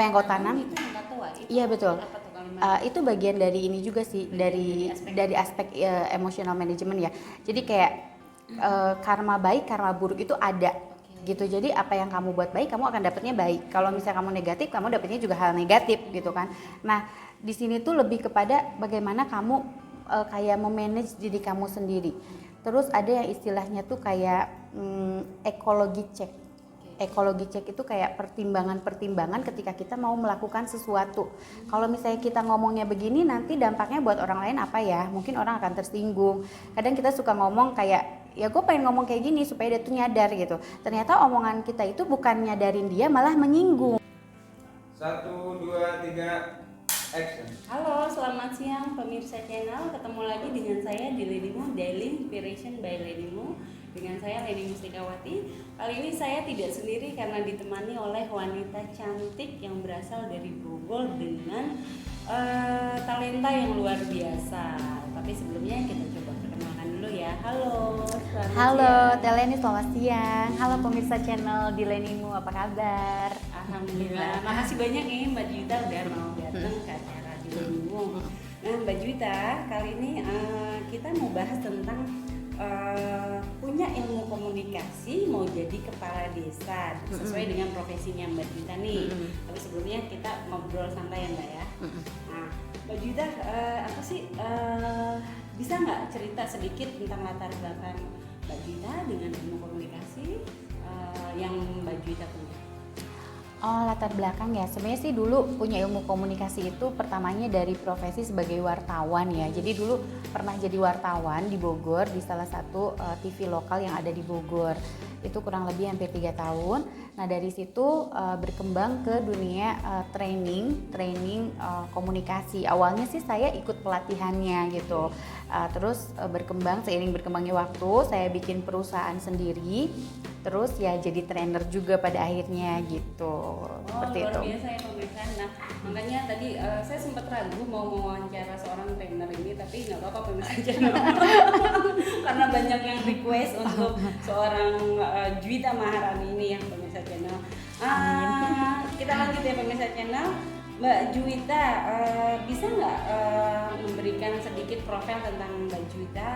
apa yang kau tanam itu yang kata tua itu. iya betul. Apa tuh kalimat? Itu bagian dari ini juga sih, dari aspek emotional management ya. Jadi kayak karma baik, karma buruk itu ada gitu. Jadi apa yang kamu buat baik, kamu akan dapatnya baik. Kalau misalnya kamu negatif, kamu dapatnya juga hal negatif gitu kan. Nah, di sini tuh lebih kepada bagaimana kamu kayak memanage diri kamu sendiri. Terus ada yang istilahnya tuh kayak ekologi cek. Ekologi cek itu kayak pertimbangan-pertimbangan ketika kita mau melakukan sesuatu. Kalau misalnya kita ngomongnya begini, nanti dampaknya buat orang lain apa ya? Mungkin orang akan tersinggung. Kadang kita suka ngomong kayak, ya gue pengen ngomong kayak gini supaya dia tuh nyadar gitu. Ternyata omongan kita itu bukan nyadarin dia, malah menyinggung. 1, 2, 3, action. Halo, selamat siang pemirsa channel. Ketemu lagi dengan saya di Lenimu Daily Inspiration by Lenimu. Dengan saya Leni Mustikawati. Kali ini saya tidak sendiri karena ditemani oleh wanita cantik yang berasal dari Bogor dengan talenta yang luar biasa. Tapi sebelumnya kita coba perkenalkan dulu ya. Halo, selamat Halo, siang. Teleni selamat siang. Halo pemirsa channel di Lenimu, apa kabar? Alhamdulillah. Makasih banyak nih Mbak Juwita udah mau datang ke acara di Lenimu. Nah, Mbak Juwita, kali ini kita mau bahas tentang punya ilmu komunikasi, mau jadi kepala desa sesuai dengan profesinya Mbak Juwita nih. Tapi sebelumnya kita ngobrol santai ya Mbak ya. Nah, Mbak Juwita apa sih bisa nggak cerita sedikit tentang latar belakang Mbak Juwita dengan ilmu komunikasi yang Mbak Juwita punya? Oh, latar belakang ya. Sebenarnya sih dulu punya ilmu komunikasi itu pertamanya dari profesi sebagai wartawan ya. Jadi dulu pernah jadi wartawan di Bogor di salah satu TV lokal yang ada di Bogor. Itu kurang lebih hampir 3 tahun. Nah, dari situ berkembang ke dunia training komunikasi. Awalnya sih saya ikut pelatihannya gitu. Terus seiring berkembangnya waktu, saya bikin perusahaan sendiri. Terus ya jadi trainer juga pada akhirnya gitu. Seperti luar itu. biasa ya pemirsa. Nah, makanya tadi saya sempat ragu mau mewawancara seorang trainer ini, tapi nggak apa-apa pemirsa channel. Karena banyak yang request untuk seorang Juwita Maharani ini yang pemirsa channel. Kita lanjut ya pemirsa channel. Mbak Juwita, bisa nggak memberikan sedikit profil tentang Mbak Juwita?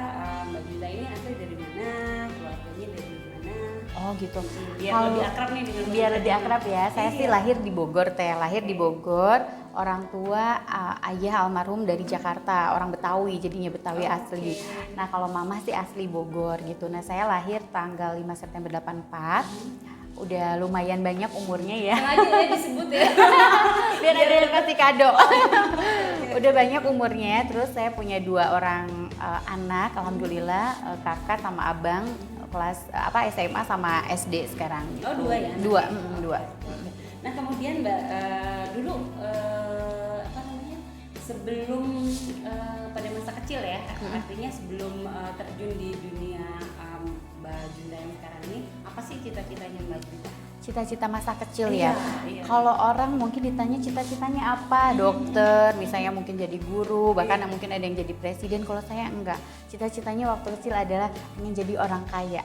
Mbak Juwita ini asli dari mana? Keluarganya dari mana? Oh gitu. Biar lebih akrab nih dengan biar lebih akrab ya. Saya sih lahir di Bogor lahir di Bogor. Orang tua ayah almarhum dari Jakarta, orang Betawi, jadinya Betawi asli. Nah, kalau mama sih asli Bogor gitu. Nah, saya lahir tanggal 5 September 84. Udah lumayan banyak umurnya ya. Sengaja ya disebut ya. Biar ada yang kasih kado. Udah banyak umurnya. Terus saya punya 2 orang anak, alhamdulillah, kakak sama abang kelas SMA sama SD sekarang gitu. Oh, 2 ya? 2. Nah, kemudian Mbak dulu apa namanya? Sebelum pada masa kecil ya, artinya sebelum terjun di dunia Mbak Juwita yang sekarang ini, apa sih cita-citanya Mbak Juwita? Cita-cita masa kecil ya. Iya. Kalau orang mungkin ditanya cita-citanya apa, dokter, misalnya mungkin jadi guru, bahkan mungkin ada yang jadi presiden. Kalau saya enggak. Cita-citanya waktu kecil adalah ingin jadi orang kaya.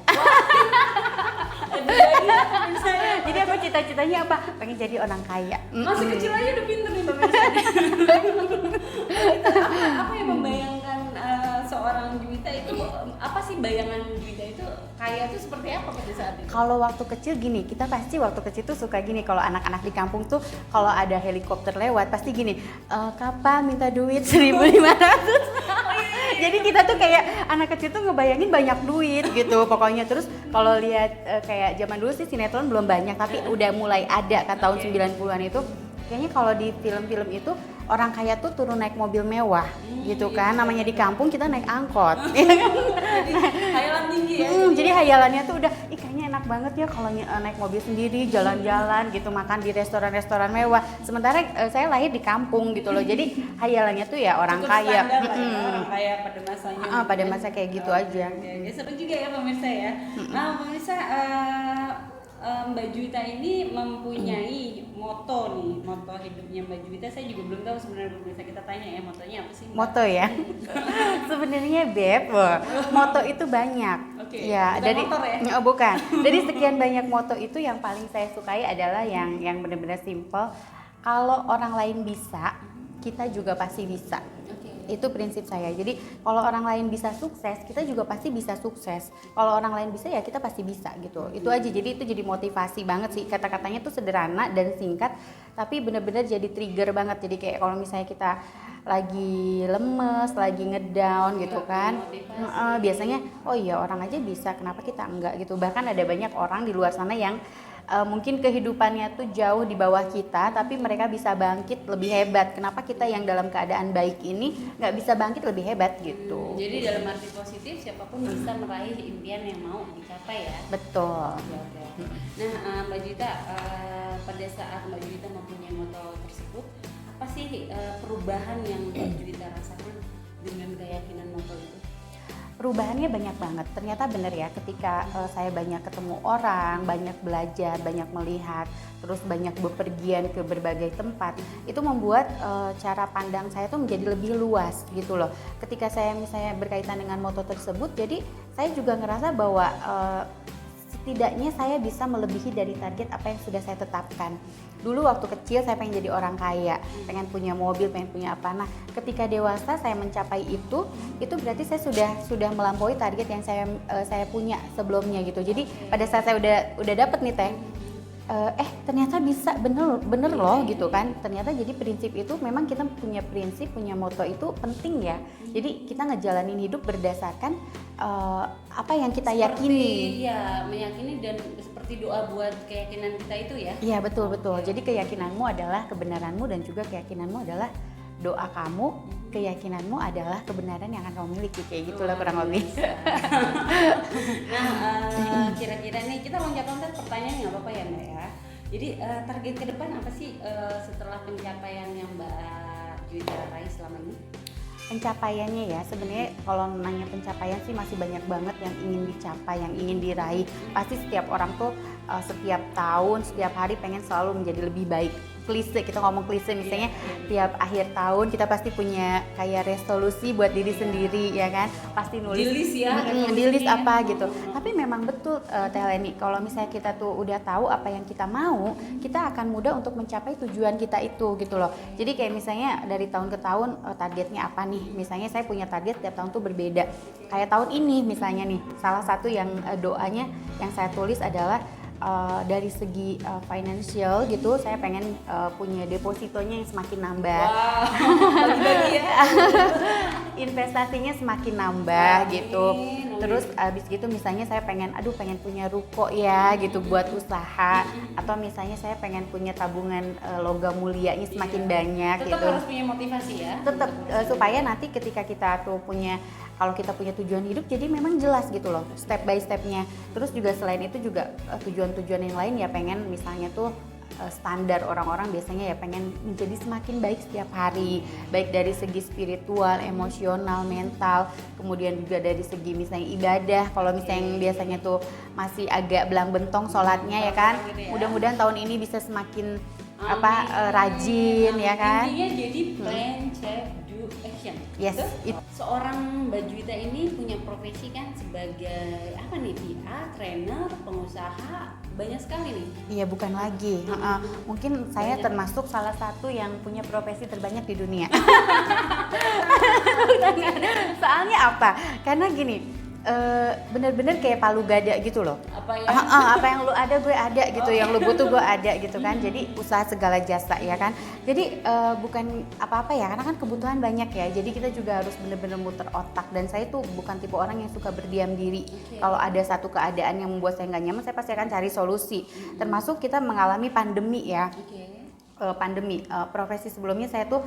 Jadi aku cita-citanya apa? Pengen jadi orang kaya. Masih kecil aja udah pinter nih pemirsa. Apa yang membayangkan seorang Juwita itu, apa sih bayangan Juwita itu kaya itu seperti apa pada saat itu? Kalau waktu kecil gini, kita pasti waktu kecil tuh suka gini, kalau anak-anak di kampung tuh kalau ada helikopter lewat pasti gini, kapan minta duit 1.500. Jadi kita tuh kayak anak kecil tuh ngebayangin banyak duit gitu pokoknya. Terus kalau lihat kayak zaman dulu sih sinetron belum banyak, tapi udah mulai ada kan tahun 90-an itu. Kayaknya kalau di film-film itu orang kaya tuh turun naik mobil mewah gitu kan. Namanya di kampung kita naik angkot. Jadi hayalan tinggi ya. Jadi hayalannya tuh udah kayaknya enak banget ya kalau naik mobil sendiri, jalan-jalan gitu, makan di restoran-restoran mewah. Sementara saya lahir di kampung gitu loh. Jadi hayalannya tuh ya orang Cukup kaya. standar lah ya, orang kaya pada masanya. Pada masa kayak gitu aja. Ya, seru juga ya pemirsa ya. Nah, pemirsa Mbak Juwita ini mempunyai moto nih, moto hidupnya Mbak Juwita. Saya juga belum tahu sebenarnya, pemirsa, kita tanya ya motonya apa sih Mbak? Moto ya. Sebenarnya Beb, moto itu banyak. Oke, Ya, bukan dari motor ya? bukan. Dari sekian banyak moto itu yang paling saya sukai adalah yang benar-benar simple. kalau orang lain bisa, kita juga pasti bisa. Itu prinsip saya. Jadi kalau orang lain bisa sukses, kita juga pasti bisa sukses. Kalau orang lain bisa ya kita pasti bisa gitu. Itu aja. Jadi itu jadi motivasi banget sih. Kata-katanya tuh sederhana dan singkat, tapi benar-benar jadi trigger banget. Jadi kayak kalau misalnya kita lagi lemes, lagi ngedown gitu kan, biasanya oh iya orang aja bisa, kenapa kita enggak gitu. Bahkan ada banyak orang di luar sana yang mungkin kehidupannya tuh jauh di bawah kita, tapi mereka bisa bangkit lebih hebat. Kenapa kita yang dalam keadaan baik ini nggak bisa bangkit lebih hebat gitu? Jadi dalam arti positif, siapapun bisa meraih impian yang mau dicapai ya. Betul. Oke. Nah, Mbak Juwita, pada saat Mbak Juwita mempunyai moto tersebut, apa sih perubahan yang Mbak Juwita rasakan dengan keyakinan moto itu? Perubahannya banyak banget. Ternyata benar ya, ketika saya banyak ketemu orang, banyak belajar, banyak melihat, terus banyak bepergian ke berbagai tempat, itu membuat cara pandang saya tuh menjadi lebih luas gitu loh. Ketika saya misalnya berkaitan dengan moto tersebut, jadi saya juga ngerasa bahwa setidaknya saya bisa melebihi dari target apa yang sudah saya tetapkan. Dulu waktu kecil saya pengen jadi orang kaya, pengen punya mobil, pengen punya apa. Nah, ketika dewasa saya mencapai itu berarti saya sudah melampaui target yang saya punya sebelumnya gitu. Jadi pada saat saya udah dapet nih Teh, ternyata bisa bener loh gitu kan. Ternyata jadi prinsip itu memang kita punya prinsip, punya moto itu penting ya. Jadi kita ngejalanin hidup berdasarkan apa yang kita yakini. Iya, meyakini dan seperti doa buat keyakinan kita itu ya. Iya betul. Jadi keyakinanmu adalah kebenaranmu dan juga keyakinanmu adalah doa kamu, keyakinanmu adalah kebenaran yang akan kamu miliki, kayak gitulah kurang lebih. Nah, kira-kira nih kita loncat-loncat pertanyaan nggak apa-apa ya Mbak ya. Jadi target ke depan apa sih setelah pencapaian yang Mbak Juwita raih selama ini? Pencapaiannya ya, sebenarnya kalau nanya pencapaian sih masih banyak banget yang ingin dicapai, yang ingin diraih. Pasti setiap orang tuh setiap tahun, setiap hari pengen selalu menjadi lebih baik. Klise, kita ngomong klise misalnya tiap akhir tahun kita pasti punya kayak resolusi buat diri sendiri ya kan, pasti nulis Di list ya, di list apa gitu. Tapi memang betul Teh Leni, kalau misalnya kita tuh udah tahu apa yang kita mau, kita akan mudah untuk mencapai tujuan kita itu gitu loh. Jadi kayak misalnya dari tahun ke tahun targetnya apa nih, misalnya saya punya target tiap tahun tuh berbeda. Kayak tahun ini misalnya nih, salah satu yang doanya yang saya tulis adalah dari segi financial gitu, saya pengen punya depositonya yang semakin nambah. Bagi-bagi ya. Investasinya semakin nambah gitu. Terus abis gitu misalnya saya pengen punya ruko ya gitu buat usaha, atau misalnya saya pengen punya tabungan logam mulianya semakin banyak. Tetap gitu. harus punya motivasi ya. Tetap supaya nanti ketika kita tuh kalau kita punya tujuan hidup, jadi memang jelas gitu loh step by stepnya. Terus juga selain itu juga tujuan-tujuan yang lain ya, pengen misalnya tuh standar orang-orang biasanya ya pengen menjadi semakin baik setiap hari, baik dari segi spiritual, emosional, mental, kemudian juga dari segi misalnya ibadah. Kalau misalnya yang biasanya tuh masih agak belang bentong sholatnya ya kan, mudah-mudahan tahun ini bisa semakin rajin ya kan. Intinya jadi plan, check, do, action. Yes. Seorang Mbak Juwita ini punya profesi kan sebagai apa nih, PR, trainer, pengusaha, banyak sekali nih. Iya bukan lagi. Mungkin saya termasuk salah satu yang punya profesi terbanyak di dunia. Soalnya apa? Karena gini. Bener-bener kayak palu gada gitu loh. Apa yang lu ada gue ada gitu, yang lu butuh gue ada gitu kan. Jadi usaha segala jasa ya kan. Jadi bukan apa-apa ya, karena kan kebutuhan banyak ya. Jadi kita juga harus bener-bener muter otak. Dan saya tuh bukan tipe orang yang suka berdiam diri. Kalau ada satu keadaan yang membuat saya nggak nyaman, saya pasti akan cari solusi. Termasuk kita mengalami pandemi ya. Pandemi. Profesi sebelumnya saya tuh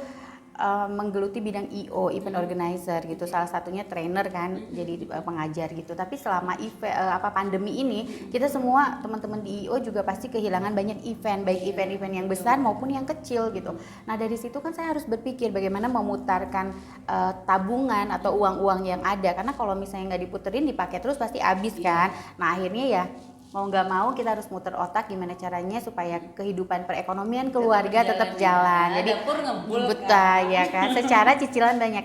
menggeluti bidang IO, event organizer gitu, salah satunya trainer kan, jadi pengajar gitu. Tapi selama pandemi ini, kita semua teman-teman di IO juga pasti kehilangan banyak event, baik event-event yang besar maupun yang kecil gitu. Nah dari situ kan saya harus berpikir bagaimana memutarkan tabungan atau uang-uang yang ada, karena kalau misalnya nggak diputerin dipakai terus pasti habis kan. Nah akhirnya ya mau nggak mau kita harus muter otak gimana caranya supaya kehidupan perekonomian keluarga tetap jalan. Jadi buta ya kan, secara cicilan banyak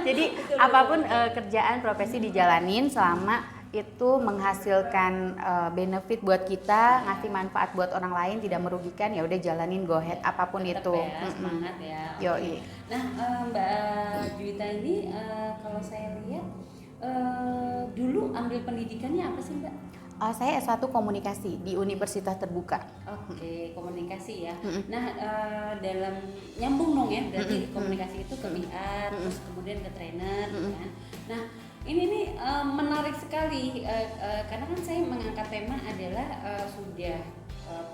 Jadi apapun kerjaan profesi dijalanin selama itu menghasilkan benefit buat kita, ngasih manfaat buat orang lain, tidak merugikan, ya udah jalanin, go ahead apapun Tetap itu. ya, semangat ya. Yoi. Nah, Mbak Juwita ini kalau saya lihat dulu ambil pendidikannya apa sih Mbak? Saya S1 komunikasi di Universitas Terbuka. Oke, komunikasi ya. Nah, dalam nyambung dong ya, berarti komunikasi itu ke PR, terus kemudian ke trainer, kan. Nah, ini nih menarik sekali karena kan saya mengangkat tema adalah sudah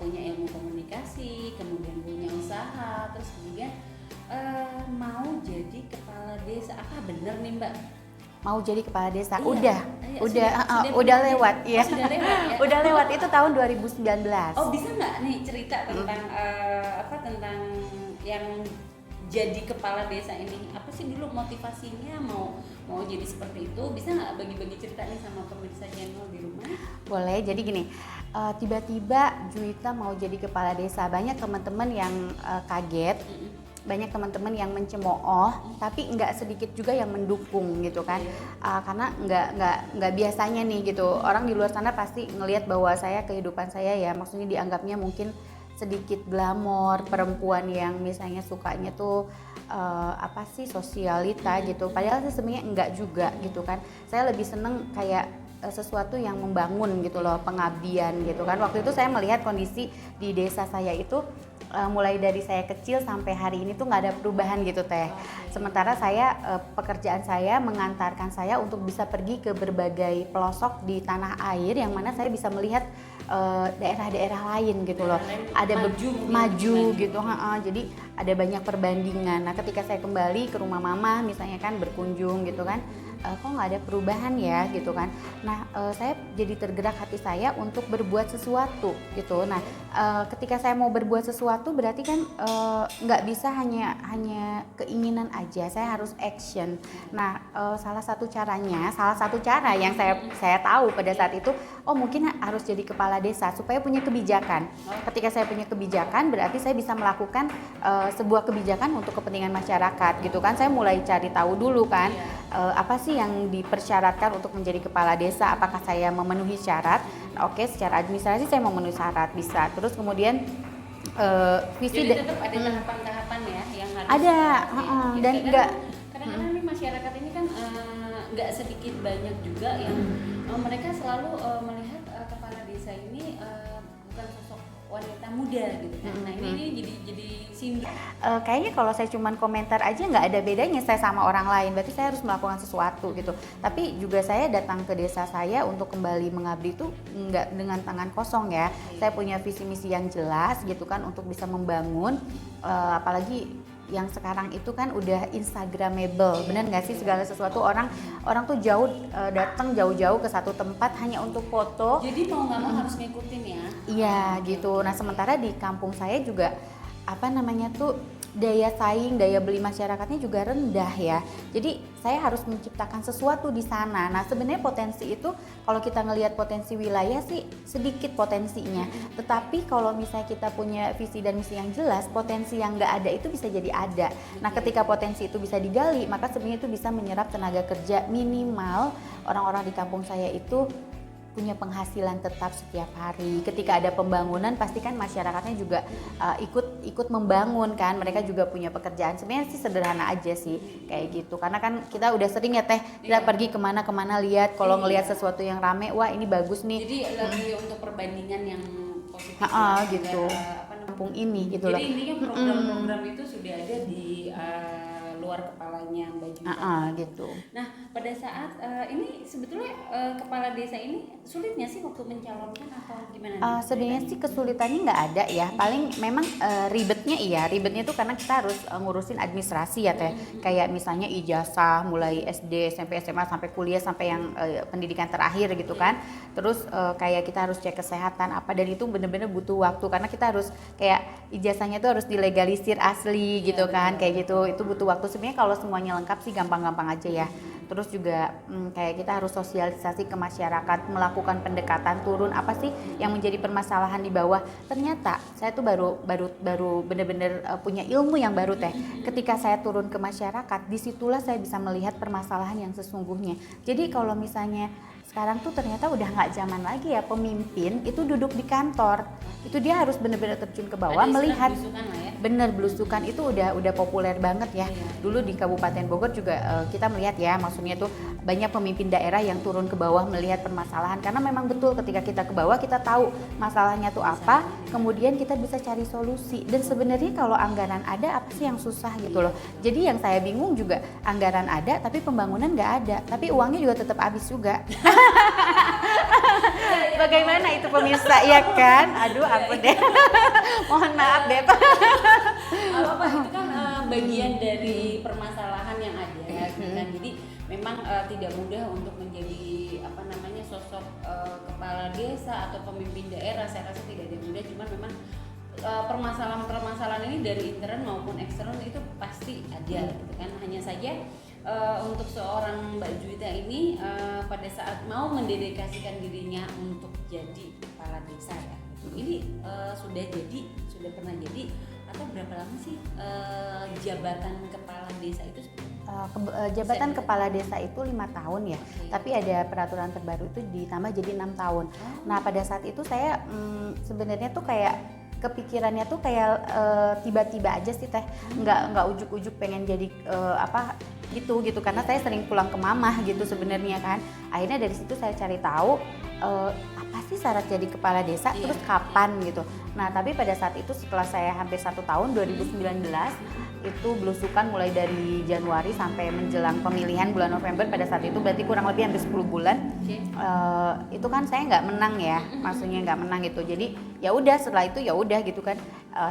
punya ilmu komunikasi, kemudian punya usaha, terus kemudian mau jadi kepala desa. Apa bener nih Mbak? Mau jadi kepala desa? Iya, Udah lewat ya. Sudah lewat ya. Udah lewat, itu tahun 2019. Oh, bisa nggak nih cerita tentang tentang yang jadi kepala desa ini? Apa sih dulu motivasinya mau jadi seperti itu? Bisa nggak bagi-bagi cerita nih sama pemirsa channel di rumah? Boleh. Jadi gini, tiba-tiba Juwita mau jadi kepala desa. Banyak teman-teman yang kaget. Banyak teman-teman yang mencemooh, tapi nggak sedikit juga yang mendukung gitu kan. Karena nggak biasanya nih gitu, orang di luar sana pasti ngelihat bahwa kehidupan saya ya, maksudnya dianggapnya mungkin sedikit glamor, perempuan yang misalnya sukanya tuh sosialita gitu, padahal sih sebenarnya enggak juga gitu kan. Saya lebih seneng kayak sesuatu yang membangun gitu loh, pengabdian gitu kan. Waktu itu saya melihat kondisi di desa saya itu mulai dari saya kecil sampai hari ini tuh nggak ada perubahan gitu Teh. Sementara pekerjaan saya mengantarkan saya untuk bisa pergi ke berbagai pelosok di tanah air, yang mana saya bisa melihat daerah-daerah lain gitu loh. Ada maju gitu. Jadi ada banyak perbandingan. Nah, ketika saya kembali ke rumah mama misalnya kan, berkunjung gitu kan, kok nggak ada perubahan ya gitu kan. Nah, saya jadi tergerak hati saya untuk berbuat sesuatu gitu. Nah, ketika saya mau berbuat sesuatu berarti kan nggak bisa hanya keinginan aja, saya harus action. Nah, salah satu cara yang saya tahu pada saat itu, mungkin harus jadi kepala desa supaya punya kebijakan. Ketika saya punya kebijakan berarti saya bisa melakukan sebuah kebijakan untuk kepentingan masyarakat gitu kan. Saya mulai cari tahu dulu kan, apa sih yang dipersyaratkan untuk menjadi kepala desa, apakah saya memenuhi syarat. Oke, secara administrasi saya memenuhi syarat, bisa. Terus kemudian visi. Jadi tetap ada tahapan-tahapan ya yang harus ada dan enggak kadang-kadang nih masyarakat ini kan nggak sedikit banyak juga yang mereka selalu melihat kepala desa ini bukan sosok wanita muda gitu kan. Nah, ini jadi sindrom. Kayaknya kalau saya cuman komentar aja nggak ada bedanya saya sama orang lain, berarti saya harus melakukan sesuatu gitu. Tapi juga saya datang ke desa saya untuk kembali mengabdi itu nggak dengan tangan kosong ya. Saya punya visi misi yang jelas gitu kan, untuk bisa membangun, apalagi yang sekarang itu kan udah instagramable, bener nggak sih, segala sesuatu orang tuh datang jauh-jauh ke satu tempat hanya untuk foto. Jadi mau nggak mau harus ngikutin ya. Iya gitu. Nah, sementara di kampung saya juga daya saing, daya beli masyarakatnya juga rendah ya. Jadi saya harus menciptakan sesuatu di sana. Nah, sebenarnya potensi itu kalau kita ngelihat potensi wilayah sih sedikit potensinya. Tetapi kalau misalnya kita punya visi dan misi yang jelas, potensi yang nggak ada itu bisa jadi ada. Nah, ketika potensi itu bisa digali, maka sebenarnya itu bisa menyerap tenaga kerja. Minimal orang-orang di kampung saya itu punya penghasilan tetap setiap hari. Ketika ada pembangunan pasti kan masyarakatnya juga ikut membangun kan, mereka juga punya pekerjaan. Sebenarnya sih sederhana aja sih kayak gitu, karena kan kita udah sering ya Teh, kita pergi kemana-kemana lihat, kalau ngelihat sesuatu yang rame, wah ini bagus nih. Jadi lagi untuk perbandingan yang positif gitu. Kampung ini gitu loh. Jadi intinya program-program itu sudah ada di luar kepalanya Mbak Juwita. Gitu. Nah, pada saat ini sebetulnya kepala desa ini sulitnya sih waktu mencalonkan atau gimana? Sebenarnya sih kesulitannya nggak ada ya, paling memang ribetnya tuh karena kita harus ngurusin administrasi ya Teh, kayak misalnya ijazah mulai SD, SMP, SMA sampai kuliah sampai yang pendidikan terakhir gitu kan. Terus kayak kita harus cek kesehatan apa, dan itu bener-bener butuh waktu karena kita harus kayak ijazahnya tuh harus dilegalisir asli gitu kan, kayak gitu, itu butuh waktu. Sebenarnya kalau semuanya lengkap sih gampang-gampang aja ya. Terus juga kayak kita harus sosialisasi ke masyarakat, melakukan pendekatan turun, apa sih yang menjadi permasalahan di bawah. Ternyata saya tuh baru bener-bener punya ilmu yang baru Teh. Ketika saya turun ke masyarakat, disitulah saya bisa melihat permasalahan yang sesungguhnya. Jadi kalau misalnya sekarang tuh ternyata udah nggak zaman lagi ya pemimpin itu duduk di kantor. Itu dia harus benar-benar terjun ke bawah Ada istilah melihat. belusukan lah ya. Bener, belusukan itu udah populer banget ya. Iya. Dulu di Kabupaten Bogor juga kita melihat ya, maksudnya tuh banyak pemimpin daerah yang turun ke bawah melihat permasalahan, karena memang betul ketika kita ke bawah kita tahu masalahnya tuh apa, kemudian kita bisa cari solusi. Dan sebenarnya kalau anggaran ada, apa sih yang susah gitu loh. Jadi yang saya bingung juga, anggaran ada tapi pembangunan nggak ada, tapi uangnya juga tetap habis juga. Bagaimana itu pemirsa, ya kan? Aduh, ampun deh. Mohon maaf deh. Apa itu kan bagian dari permasalahan yang ada gitu kan. Jadi memang tidak mudah untuk menjadi apa namanya sosok kepala desa atau pemimpin daerah. Saya rasa tidak ada mudah, cuman memang permasalahan-permasalahan ini dari intern maupun eksternal itu pasti ada gitu kan. Hanya saja untuk seorang Mbak Juwita ini pada saat mau mendedikasikan dirinya untuk jadi kepala desa ya, ini sudah pernah jadi, atau berapa lama sih jabatan kepala desa itu? Jabatan kepala desa itu 5 tahun ya, tapi ada peraturan terbaru itu ditambah jadi 6 tahun. Nah pada saat itu saya sebenarnya tuh kayak kepikirannya tuh kayak tiba-tiba aja sih teh, nggak ujuk-ujuk pengen jadi apa gitu karena saya sering pulang ke mamah gitu sebenarnya kan. Akhirnya dari situ saya cari tahu apa sih syarat jadi kepala desa, terus kapan gitu. Nah tapi pada saat itu setelah saya hampir 1 tahun 2019 itu belusukan mulai dari Januari sampai menjelang pemilihan bulan November, pada saat itu berarti kurang lebih hampir 10 bulan. Itu kan saya nggak menang ya, maksudnya nggak menang gitu. Jadi ya udah setelah itu ya udah gitu kan.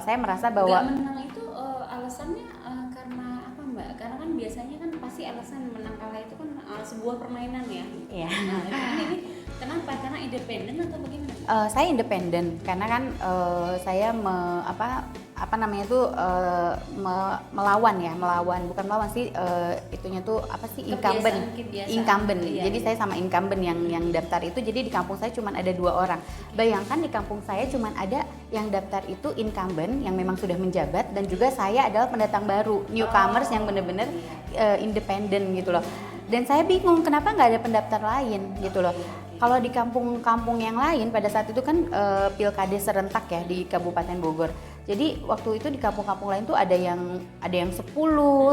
Saya merasa bahwa nggak menang itu alasannya karena apa Mbak? Karena kan biasanya kan pasti alasan menang kalah itu kan sebuah permainan ya. Iya. Nah, ini kenapa? Karena independen atau bagaimana? Saya independen karena kan saya melawan bukan melawan sih, itunya tuh apa sih, incumbent. Iya, Jadi saya sama incumbent yang daftar itu. Jadi di kampung saya cuma ada 2 orang. Bayangkan di kampung saya cuma ada yang daftar itu incumbent yang memang sudah menjabat, dan juga saya adalah pendatang baru, newcomers yang benar-benar independen gitu loh. Dan saya bingung kenapa nggak ada pendaftar lain gitu loh. Kalau di kampung-kampung yang lain pada saat itu kan pilkades serentak ya di Kabupaten Bogor. Jadi waktu itu di kampung-kampung lain tuh ada yang 10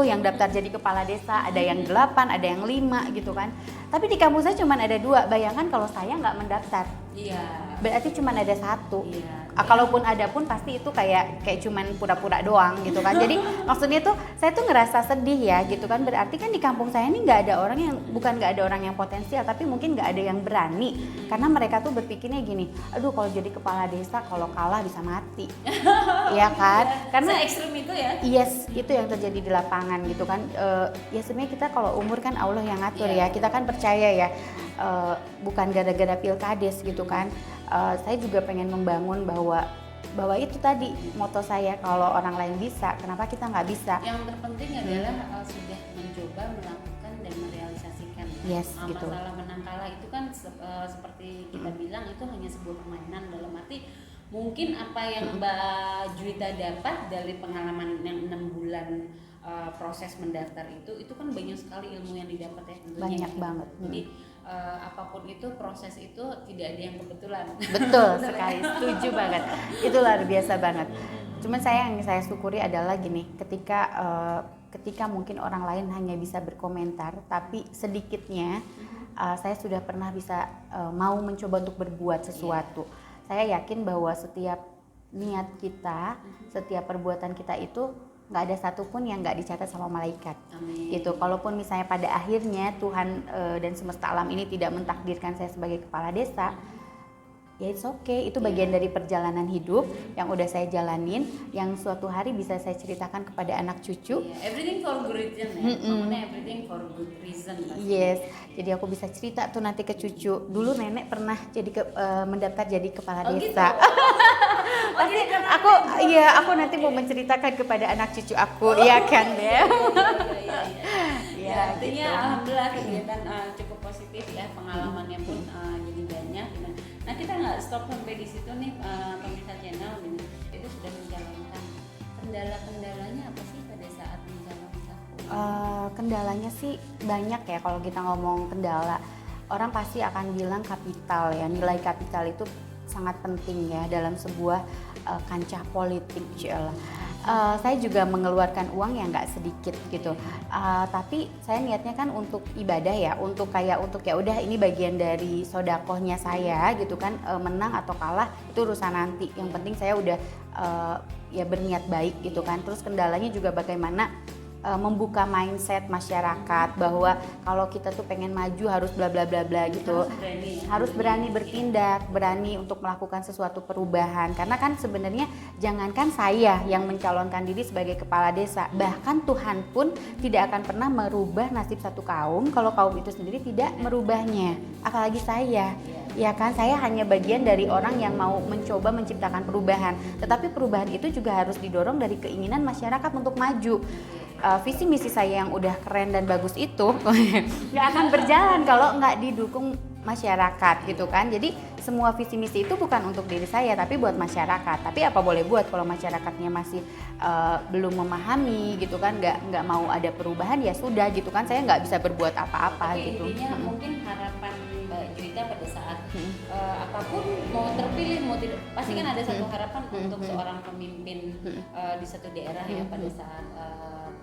yang daftar jadi kepala desa, ada yang 8, ada yang 5 gitu kan. Tapi di kampung saya cuma ada 2. Bayangkan kalau saya nggak mendaftar. Iya. Berarti cuma ada 1. Iya. Kalaupun ada pun pasti itu kayak cuman pura-pura doang gitu kan. Jadi maksudnya tuh saya tuh ngerasa sedih ya gitu kan. Berarti kan di kampung saya ini nggak ada orang yang, bukan nggak ada orang yang potensial, tapi mungkin nggak ada yang berani. Karena mereka tuh berpikirnya gini, aduh kalau jadi kepala desa kalau kalah bisa mati. Iya kan? Karena ekstrem itu ya? Yes, itu yang terjadi di lapangan gitu kan. Ya sebenarnya kita kalau umur kan Allah yang ngatur ya. Kita kan percaya ya, bukan gara-gara pilkades gitu kan. Saya juga pengen membangun bahwa itu tadi moto saya, kalau orang lain bisa, kenapa kita nggak bisa? Yang terpenting adalah sudah mencoba melakukan dan merealisasikan. Yes, gitu. Masalah menang kalah itu kan seperti kita bilang itu hanya sebuah permainan, dalam arti mungkin apa yang Mbak Juwita dapat dari pengalaman yang 6 bulan proses mendaftar itu kan banyak sekali ilmu yang didapat ya tentunya. Banyak banget. Jadi apapun itu, proses itu tidak ada yang kebetulan. Betul sekali, setuju banget. Itu luar biasa banget. Cuman yang saya syukuri adalah gini, ketika mungkin orang lain hanya bisa berkomentar, tapi sedikitnya saya sudah pernah bisa mau mencoba untuk berbuat sesuatu. Saya yakin bahwa setiap niat kita, setiap perbuatan kita itu nggak ada satupun yang nggak dicatat sama malaikat. Amin. Gitu. Kalaupun misalnya pada akhirnya Tuhan dan semesta alam ini tidak mentakdirkan saya sebagai kepala desa, ya it's okay, itu bagian dari perjalanan hidup yang udah saya jalanin, yang suatu hari bisa saya ceritakan kepada anak cucu. Everything for good reason ya. Maksudnya everything for good reason. Yes, jadi aku bisa cerita tuh nanti ke cucu. Dulu nenek pernah jadi mendaftar jadi kepala desa. Pasti aku nanti mau menceritakan kepada anak cucu aku, iya kan deh. Ya, artinya gitu. alhamdulillah kegiatan cukup positif ya, pengalamannya pun jadi banyak. Nah kita nggak stop sampai di situ nih, pemirsa channel ini itu sudah menjalankan. Kendala-kendalanya apa sih pada saat menjalankan? Kendalanya sih banyak ya kalau kita ngomong kendala. orang pasti akan bilang kapital ya, nilai kapital itu sangat penting ya dalam sebuah kancah politik. Saya juga mengeluarkan uang yang nggak sedikit gitu, tapi saya niatnya kan untuk ibadah ya, untuk ya udah ini bagian dari sodakohnya saya gitu kan, menang atau kalah itu urusan nanti, yang penting saya udah ya berniat baik gitu kan. Terus kendalanya juga bagaimana membuka mindset masyarakat bahwa kalau kita tuh pengen maju harus bla bla bla bla gitu, harus berani bertindak, berani untuk melakukan sesuatu perubahan. Karena kan sebenarnya jangankan saya yang mencalonkan diri sebagai kepala desa, bahkan Tuhan pun tidak akan pernah merubah nasib satu kaum kalau kaum itu sendiri tidak merubahnya, apalagi saya. Ya kan, saya hanya bagian dari orang yang mau mencoba menciptakan perubahan, tetapi perubahan itu juga harus didorong dari keinginan masyarakat untuk maju. Visi misi saya yang udah keren dan bagus itu nggak akan berjalan kalau nggak didukung masyarakat gitu kan. Jadi semua visi misi itu bukan untuk diri saya tapi buat masyarakat. Tapi apa boleh buat kalau masyarakatnya masih belum memahami gitu kan, nggak mau ada perubahan, ya sudah gitu kan, saya nggak bisa berbuat apa-apa gitu. Intinya mungkin harapan Mbak Juwita pada saat apapun mau terpilih mau tidak, pasti kan ada satu harapan untuk seorang pemimpin di satu daerah ya, pada saat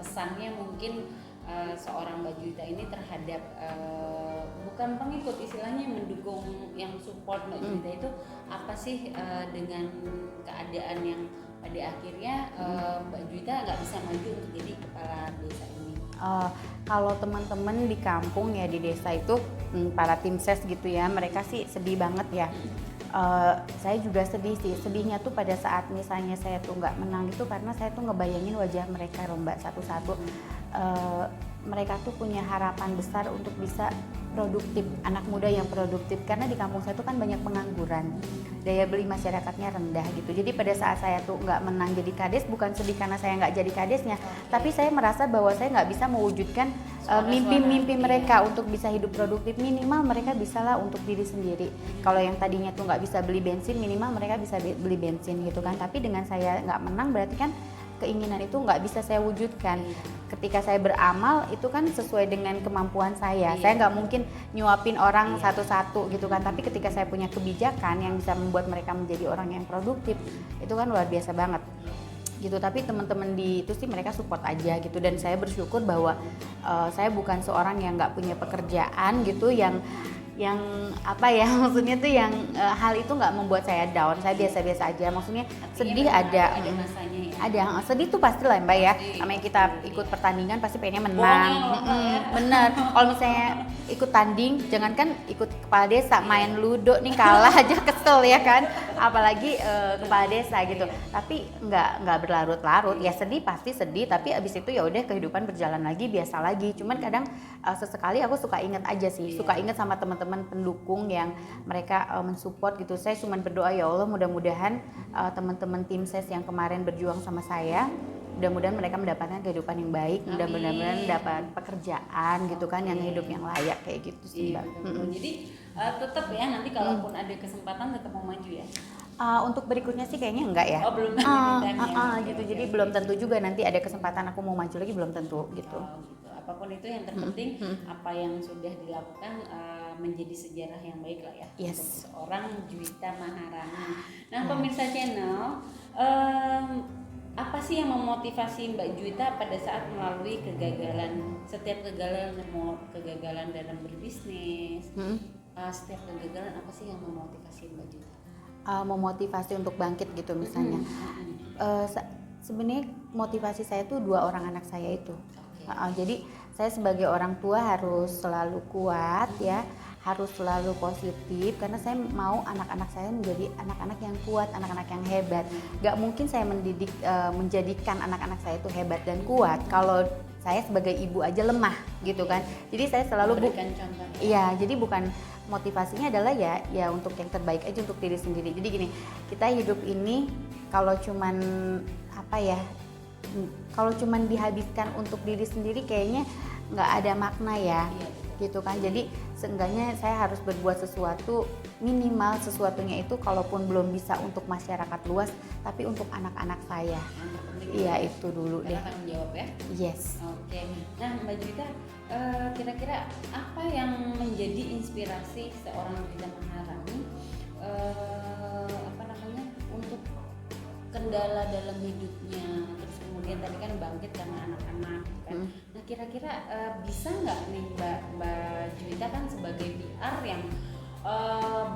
pesannya mungkin seorang Mbak Juwita ini terhadap bukan pengikut, istilahnya mendukung, yang support Mbak Juwita itu apa sih dengan keadaan yang pada akhirnya Mbak Juwita nggak bisa maju untuk jadi kepala desa ini? Kalau teman-teman di kampung ya, di desa itu para tim ses gitu ya, mereka sih sedih banget ya. Saya juga sedih sih. Sedihnya tuh pada saat misalnya saya tuh nggak menang itu karena saya tuh ngebayangin wajah mereka loh Mbak, satu-satu. Mereka tuh punya harapan besar untuk bisa produktif, anak muda yang produktif, karena di kampung saya tuh kan banyak pengangguran, daya beli masyarakatnya rendah gitu. Jadi pada saat saya tuh nggak menang jadi kades, bukan sedih karena saya nggak jadi kadesnya, tapi saya merasa bahwa saya nggak bisa mewujudkan mimpi-mimpi mereka untuk bisa hidup produktif. Minimal mereka bisalah untuk diri sendiri. Kalau yang tadinya tuh nggak bisa beli bensin, minimal mereka bisa beli bensin gitu kan. Tapi dengan saya nggak menang berarti kan keinginan itu nggak bisa saya wujudkan. Ketika saya beramal itu kan sesuai dengan kemampuan saya. Saya nggak mungkin nyuapin orang satu-satu gitu kan. Tapi ketika saya punya kebijakan yang bisa membuat mereka menjadi orang yang produktif, itu kan luar biasa banget gitu. Tapi teman-teman di itu sih mereka support aja gitu, dan saya bersyukur bahwa saya bukan seorang yang nggak punya pekerjaan gitu, yang apa ya, maksudnya tuh yang hal itu nggak membuat saya down. Saya biasa-biasa aja, maksudnya sedih ada masanya ya. Ada sedih tuh pasti lah Mbak ya, namanya kita ikut pertandingan pasti pengennya menang. Bener, kalau misalnya ikut tanding, jangankan ikut kepala desa, main ludo nih kalah aja kesel ya kan, apalagi kepala desa gitu. Tapi nggak berlarut-larut ya, sedih pasti sedih, tapi abis itu ya udah kehidupan berjalan lagi, biasa lagi. Cuman kadang sesekali aku suka inget aja sih, suka inget sama teman-teman pendukung yang mereka mensupport gitu. Saya cuma berdoa, ya Allah mudah-mudahan teman-teman tim ses yang kemarin berjuang sama saya, mudah-mudahan mereka mendapatkan kehidupan yang baik, mudah-mudahan dapat pekerjaan gitu kan, yang hidup yang layak kayak gitu sih Mbak. Jadi tetap ya, nanti kalaupun ada kesempatan tetap mau maju ya. Untuk berikutnya sih kayaknya enggak ya. Oh, belum gitu. Jadi belum tentu juga nanti ada kesempatan aku mau maju lagi, belum tentu gitu. Gitu. Apapun itu yang terpenting apa yang sudah dilakukan menjadi sejarah yang baik lah ya, Yes. untuk seorang Juwita Maharani. Nah pemirsa channel, apa sih yang memotivasi Mbak Juwita pada saat melalui kegagalan, setiap kegagalan dalam berbisnis, setiap kegagalan, apa sih yang memotivasi Mbak Juwita? Memotivasi untuk bangkit gitu misalnya. Sebenarnya motivasi saya tuh 2 orang anak saya itu. Jadi saya sebagai orang tua harus selalu kuat ya, harus selalu positif, karena saya mau anak-anak saya menjadi anak-anak yang kuat, anak-anak yang hebat. Gak mungkin saya menjadikan anak-anak saya itu hebat dan kuat kalau saya sebagai ibu aja lemah gitu kan. Jadi saya selalu berikan contoh. Iya, jadi bukan, motivasinya adalah ya untuk yang terbaik aja untuk diri sendiri. Jadi gini, kita hidup ini kalau cuman kalau cuman dihabiskan untuk diri sendiri kayaknya nggak ada makna ya, gitu kan. Jadi seenggaknya saya harus berbuat sesuatu, minimal sesuatunya itu kalaupun belum bisa untuk masyarakat luas, tapi untuk anak-anak saya. Iya itu dulu deh. Karena tanggung jawab ya. Yes. Oke. Nah Mbak Juwita, kira-kira apa yang menjadi inspirasi seorang Juwita Maharani untuk kendala dalam hidupnya, terus kemudian tadi kan bangkit karena anak-anak kan. Nah kira-kira bisa nggak nih Mbak Juwita kan sebagai PR yang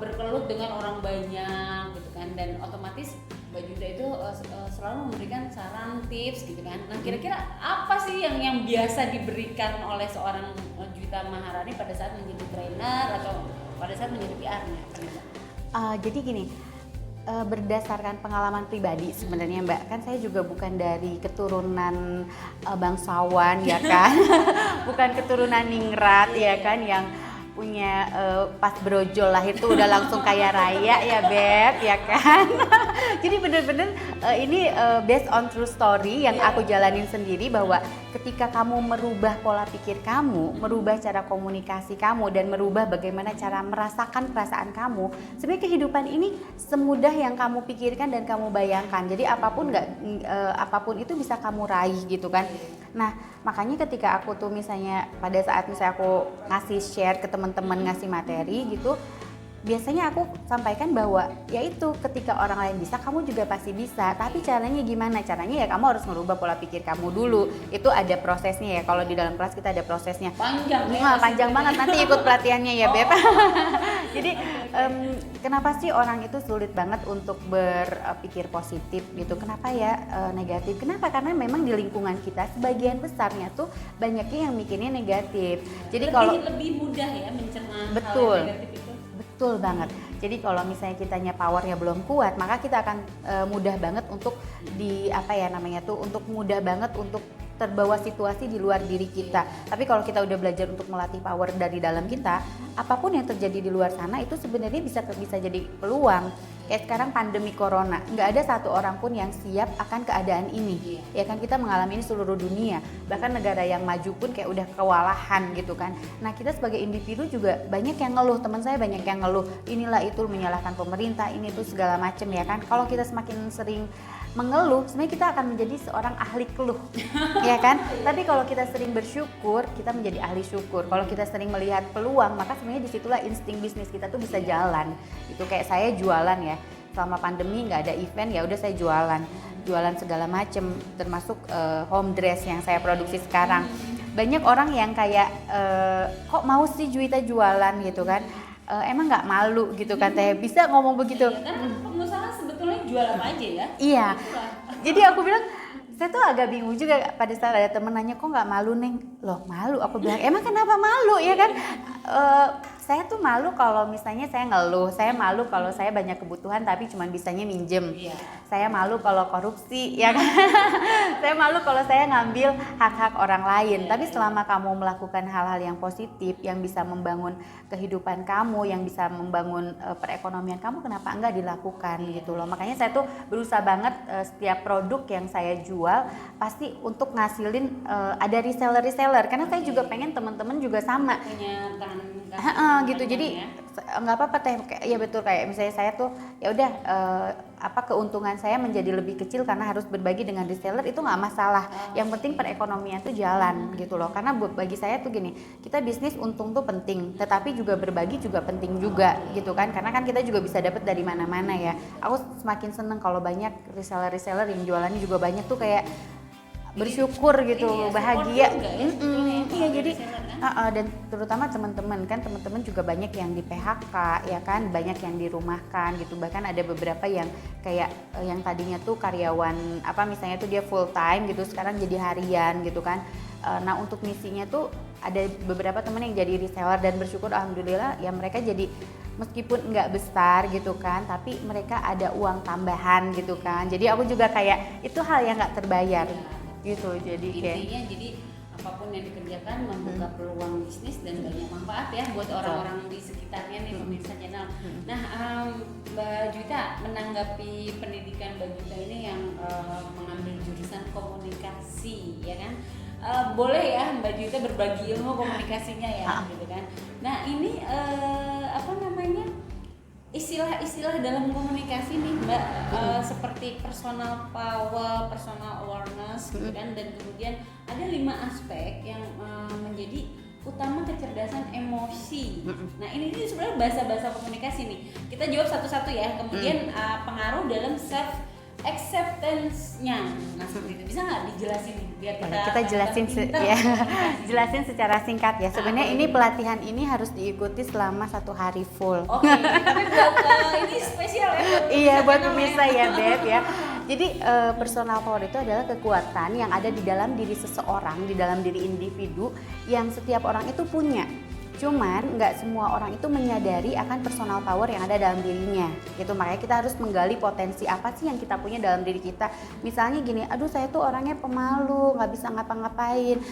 berkelut dengan orang banyak gitu kan, dan otomatis Mbak Juwita itu selalu memberikan saran, tips gitu kan. Nah kira-kira apa sih yang biasa diberikan oleh seorang Juwita Maharani pada saat menjadi trainer atau pada saat menjadi PR-nya? Jadi gini, berdasarkan pengalaman pribadi sebenarnya Mbak, kan saya juga bukan dari keturunan bangsawan ya kan, bukan keturunan ningrat ya kan, yang punya pas brojol lahir tuh udah langsung kaya raya ya Beb ya kan. Jadi bener-bener ini based on true story yang aku jalanin sendiri, bahwa ketika kamu merubah pola pikir kamu, merubah cara komunikasi kamu, dan merubah bagaimana cara merasakan perasaan kamu, sebenarnya kehidupan ini semudah yang kamu pikirkan dan kamu bayangkan. Jadi apapun itu bisa kamu raih gitu kan. Nah makanya ketika aku tuh misalnya pada saat misalnya aku ngasih share ke teman-teman, ngasih materi gitu, biasanya aku sampaikan bahwa yaitu ketika orang lain bisa, kamu juga pasti bisa. Tapi caranya gimana? Caranya ya kamu harus merubah pola pikir kamu dulu. Itu ada prosesnya ya. Kalau di dalam kelas kita ada prosesnya. Panjang banget. Nanti ikut pelatihannya ya Beb. Jadi kenapa sih orang itu sulit banget untuk berpikir positif gitu? Kenapa ya negatif? Kenapa? Karena memang di lingkungan kita sebagian besarnya tuh banyaknya yang mikirnya negatif. Jadi kalau lebih mudah ya mencerna betul. hal yang negatif itu. Betul banget. Jadi kalau misalnya kitanya powernya belum kuat, maka kita akan mudah banget untuk untuk mudah banget untuk terbawa situasi di luar diri kita. Tapi kalau kita udah belajar untuk melatih power dari dalam kita, apapun yang terjadi di luar sana itu sebenarnya bisa jadi peluang. Kayak sekarang pandemi corona, nggak ada satu orang pun yang siap akan keadaan ini. Ya kan, kita mengalami ini seluruh dunia. Bahkan negara yang maju pun kayak udah kewalahan gitu kan. Nah kita sebagai individu juga banyak yang ngeluh, teman saya banyak yang ngeluh, inilah itu menyalahkan pemerintah, ini itu segala macem ya kan. Kalau kita semakin sering mengeluh, sebenarnya kita akan menjadi seorang ahli keluh, ya kan? Tapi kalau kita sering bersyukur, kita menjadi ahli syukur. Kalau kita sering melihat peluang, maka sebenarnya disitulah insting bisnis kita tuh bisa jalan. Itu kayak saya jualan ya, selama pandemi nggak ada event, ya udah saya jualan segala macem, termasuk home dress yang saya produksi sekarang. Banyak orang yang kayak kok mau sih Juwita jualan gitu kan? Emang nggak malu gitu kan Teh, bisa ngomong begitu. Kan pengusaha sebetulnya jual apa aja ya. Iya. Jadi aku bilang, saya tuh agak bingung juga pada saat ada temen nanya, kok nggak malu Neng? Loh malu, aku bilang emang kenapa malu ya kan? Saya tuh malu kalau misalnya saya ngeluh, saya malu kalau saya banyak kebutuhan tapi cuma bisanya minjem. Iya. Saya malu kalau korupsi, ya kan? Saya malu kalau saya ngambil hak-hak orang lain. Tapi selama kamu melakukan hal-hal yang positif, yang bisa membangun kehidupan kamu, yang bisa membangun perekonomian kamu, kenapa enggak dilakukan gitu loh. Makanya saya tuh berusaha banget setiap produk yang saya jual pasti untuk ngasilin ada reseller, karena saya juga pengen teman-teman juga sama. Punya tangan Gitu. Jadi nggak apa-apa Teh, ya betul, kayak misalnya saya tuh ya udah keuntungan saya menjadi lebih kecil karena harus berbagi dengan reseller, itu nggak masalah. Yang penting perekonomian tuh jalan gitu loh. Karena bagi saya tuh gini, kita bisnis untung tuh penting, tetapi juga berbagi juga penting juga gitu kan. Karena kan kita juga bisa dapat dari mana-mana ya. Aku semakin seneng kalau banyak reseller yang jualannya juga banyak tuh kayak bersyukur gitu, bahagia. Iya, jadi dan terutama teman-teman juga banyak yang di PHK ya kan, banyak yang dirumahkan gitu. Bahkan ada beberapa yang kayak yang tadinya tuh karyawan misalnya tuh dia full time gitu, sekarang jadi harian gitu kan. Nah untuk misinya tuh ada beberapa teman yang jadi reseller dan bersyukur alhamdulillah ya, mereka jadi meskipun nggak besar gitu kan, tapi mereka ada uang tambahan gitu kan. Jadi aku juga kayak itu hal yang nggak terbayar gitu. Jadi intinya jadi apapun yang dikerjakan membuka peluang bisnis dan banyak manfaat ya buat orang-orang di sekitarnya nih pemirsa channel. Nah Mbak Juwita, menanggapi pendidikan Mbak Juwita ini yang mengambil jurusan komunikasi ya kan, boleh ya Mbak Juwita berbagi ilmu komunikasinya ya gitu kan. Nah ini apa namanya, istilah-istilah dalam komunikasi nih Mbak, seperti personal power, personal awareness gitu kan, dan kemudian ada 5 aspek yang menjadi utama kecerdasan emosi. Nah ini sebenarnya bahasa-bahasa komunikasi nih. Kita jawab satu-satu ya. Kemudian pengaruh dalam self acceptance-nya. Nah seperti itu, bisa nggak dijelasin nih biar kita jelasin ya. Jelasin secara singkat ya. Sebenarnya ini pelatihan ini harus diikuti selama 1 hari full. Oke, tapi buat ini spesial ya. Iya, buat pemirsa ya Beb ya. Jadi personal power itu adalah kekuatan yang ada di dalam diri seseorang, di dalam diri individu yang setiap orang itu punya. Cuman nggak semua orang itu menyadari akan personal power yang ada dalam dirinya gitu. Makanya kita harus menggali potensi apa sih yang kita punya dalam diri kita. Misalnya gini, aduh saya tuh orangnya pemalu, nggak bisa ngapa-ngapain,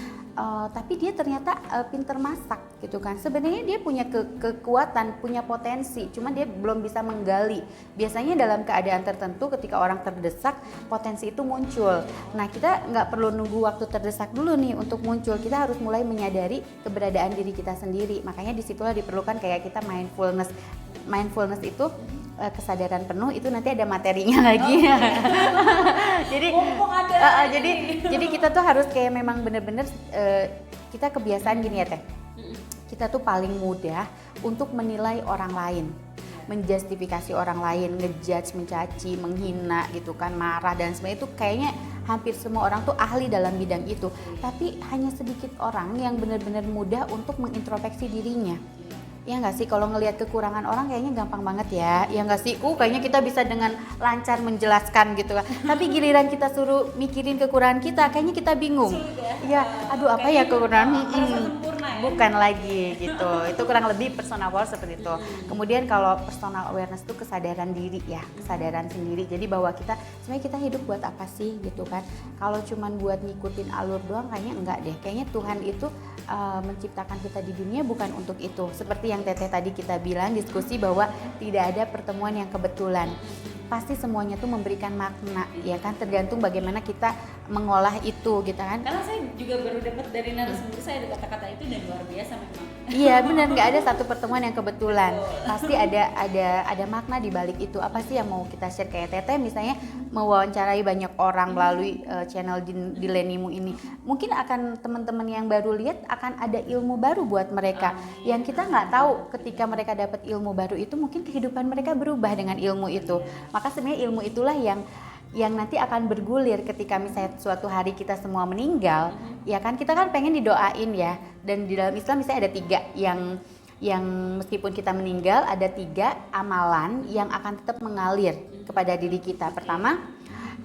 tapi dia ternyata pinter masak gitu kan. Sebenarnya dia punya kekuatan, punya potensi, cuman dia belum bisa menggali. Biasanya dalam keadaan tertentu ketika orang terdesak, potensi itu muncul. Nah kita nggak perlu nunggu waktu terdesak dulu nih untuk muncul. Kita harus mulai menyadari keberadaan diri kita sendiri. Makanya disitulah diperlukan kayak kita mindfulness. Mindfulness itu kesadaran penuh, itu nanti ada materinya lagi. Jadi kita tuh harus kayak memang bener-bener kita kebiasaan gini ya Teh. Kita tuh paling mudah untuk menilai orang lain, menjustifikasi orang lain, ngejudge, mencaci, menghina gitu kan, marah dan sebagainya. Itu kayaknya hampir semua orang tuh ahli dalam bidang itu. Tapi hanya sedikit orang yang benar-benar mudah untuk mengintrospeksi dirinya. Ya nggak sih, kalau ngelihat kekurangan orang kayaknya gampang banget ya. Ya nggak sih, kayaknya kita bisa dengan lancar menjelaskan gitu kan. Tapi giliran kita suruh mikirin kekurangan kita, kayaknya kita bingung. Ya, aduh apa ya kekurangan? Bukan lagi gitu. Itu kurang lebih personal power seperti itu. Kemudian kalau personal awareness itu kesadaran diri ya, kesadaran sendiri. Jadi bahwa kita sebenarnya kita hidup buat apa sih gitu kan? Kalau cuman buat ngikutin alur doang kayaknya enggak deh. Kayaknya Tuhan itu menciptakan kita di dunia bukan untuk itu. Seperti yang Teteh tadi kita bilang diskusi bahwa tidak ada pertemuan yang kebetulan. Pasti semuanya tuh memberikan makna ya kan, tergantung bagaimana kita mengolah itu gitu kan. Karena saya juga baru dapat dari narasumber saya ada kata-kata itu dan luar biasa memang. Iya benar, nggak ada satu pertemuan yang kebetulan. Pasti ada makna di balik itu. Apa sih yang mau kita share? Kayak Teteh misalnya mewawancarai banyak orang melalui channel di Lenimu ini. Mungkin akan teman-teman yang baru lihat akan ada ilmu baru buat mereka. Yang kita nggak tahu ketika mereka dapat ilmu baru itu mungkin kehidupan mereka berubah dengan ilmu itu. Maka sebenarnya ilmu itulah yang nanti akan bergulir ketika misalnya suatu hari kita semua meninggal, ya kan kita kan pengen didoain ya. Dan di dalam Islam misalnya ada 3 yang meskipun kita meninggal ada 3 amalan yang akan tetap mengalir kepada diri kita. Pertama,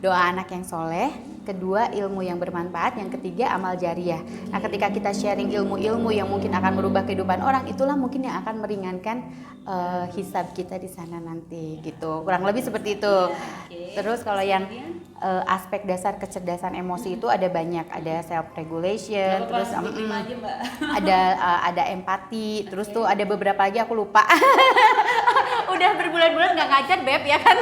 doa anak yang soleh. Kedua, ilmu yang bermanfaat. Yang ketiga, amal jariah. Nah ketika kita sharing ilmu-ilmu yang mungkin akan merubah kehidupan orang, itulah mungkin yang akan meringankan hisab kita di sana nanti gitu. Kurang lebih seperti itu. Terus kalau yang aspek dasar kecerdasan emosi itu ada banyak, ada self regulation, terus ada empati, terus tuh ada beberapa lagi aku lupa. Udah berbulan-bulan nggak ngajar Beb ya kan.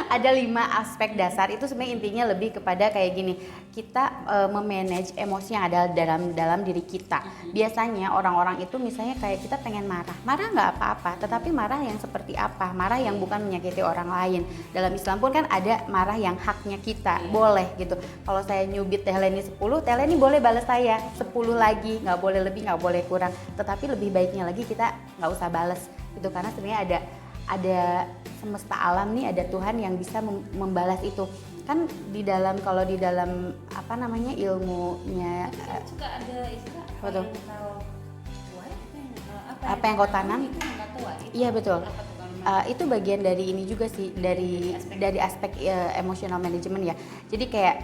Ada 5 aspek dasar itu sebenarnya intinya lebih kepada kayak gini, kita memanage emosi yang ada dalam diri kita. Biasanya orang-orang itu misalnya kayak kita pengen marah nggak apa-apa, tetapi marah yang seperti apa? Marah yang bukan menyakiti orang lain. Dalam Islam pun kan ada marah yang haknya kita, boleh gitu. Kalau saya nyubit Teh Leni 10, Teh Leni boleh balas saya 10 lagi, nggak boleh lebih, nggak boleh kurang. Tetapi lebih baiknya lagi kita nggak usah balas itu, karena sebenarnya ada semesta alam nih, ada Tuhan yang bisa membalas itu. Kan kalau di dalam apa namanya ilmunya suka ada istilah apa yang kau tanam? Iya betul. Itu bagian dari ini juga sih, dari aspek emotional management ya. Jadi kayak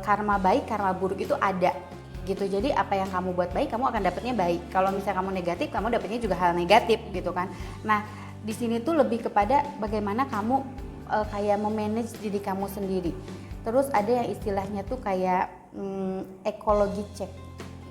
karma baik, karma buruk itu ada gitu. Jadi apa yang kamu buat baik, kamu akan dapatnya baik. Kalau misalnya kamu negatif, kamu dapatnya juga hal negatif gitu kan. Nah di sini tuh lebih kepada bagaimana kamu kayak memanage diri kamu sendiri. Terus ada yang istilahnya tuh kayak ekologi check.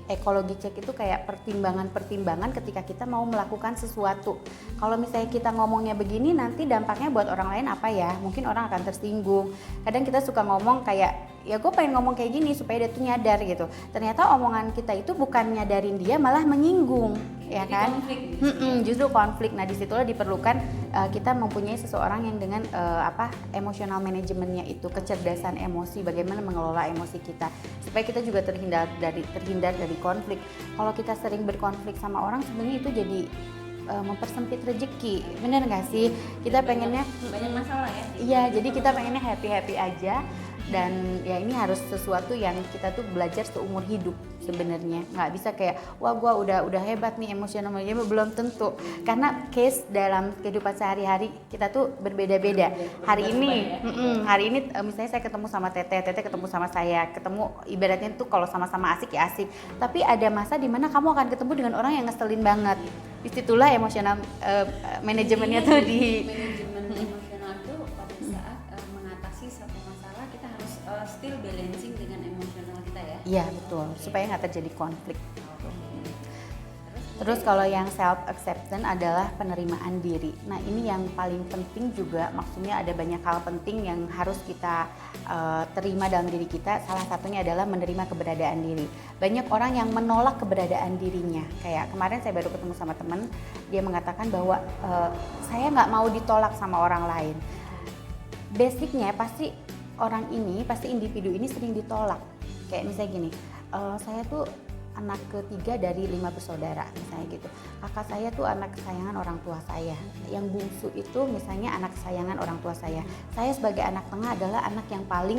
Ekologi check itu kayak pertimbangan ketika kita mau melakukan sesuatu. Kalau misalnya kita ngomongnya begini, nanti dampaknya buat orang lain apa ya? Mungkin orang akan tersinggung. Kadang kita suka ngomong kayak ya gue pengen ngomong kayak gini supaya dia tuh nyadar gitu. Ternyata omongan kita itu bukan nyadarin dia, malah menyinggung. Ya Jadi kan? konflik gitu. Justru konflik. Nah disitulah diperlukan kita mempunyai seseorang yang dengan emotional manajemennya itu, kecerdasan emosi, bagaimana mengelola emosi kita supaya kita juga terhindar dari konflik. Kalau kita sering berkonflik sama orang, sebenarnya itu jadi mempersempit rezeki, bener nggak sih? Kita pengennya banyak masalah ya. iya, jadi kita pengennya happy aja. Dan ya ini harus sesuatu yang kita tuh belajar seumur hidup sebenarnya. Nggak bisa kayak wah gua udah hebat nih emosional manajemen, belum tentu. Karena case dalam kehidupan sehari-hari kita tuh berbeda-beda. Hari ini misalnya saya ketemu sama Tete ketemu sama saya, ketemu ibaratnya tuh kalau sama-sama asik ya asik. Tapi ada masa dimana kamu akan ketemu dengan orang yang ngeselin banget. Disitulah emosional manajemennya tuh di manajemen emosional itu pada saat mengatasi satu masalah kita harus still balancing dengan emosional kita ya. iya betul, supaya nggak terjadi konflik. Terus kalau yang self acceptance adalah penerimaan diri. Nah ini yang paling penting juga, maksudnya ada banyak hal penting yang harus kita terima dalam diri kita. Salah satunya adalah menerima keberadaan diri. Banyak orang yang menolak keberadaan dirinya. Kayak kemarin saya baru ketemu sama teman, dia mengatakan bahwa saya nggak mau ditolak sama orang lain. Basicnya pasti individu ini sering ditolak. Kayak misalnya gini, saya tuh anak ketiga dari 5 bersaudara misalnya gitu. Kakak saya tuh anak kesayangan orang tua saya. Yang bungsu itu misalnya anak kesayangan orang tua saya. Saya sebagai anak tengah adalah anak yang paling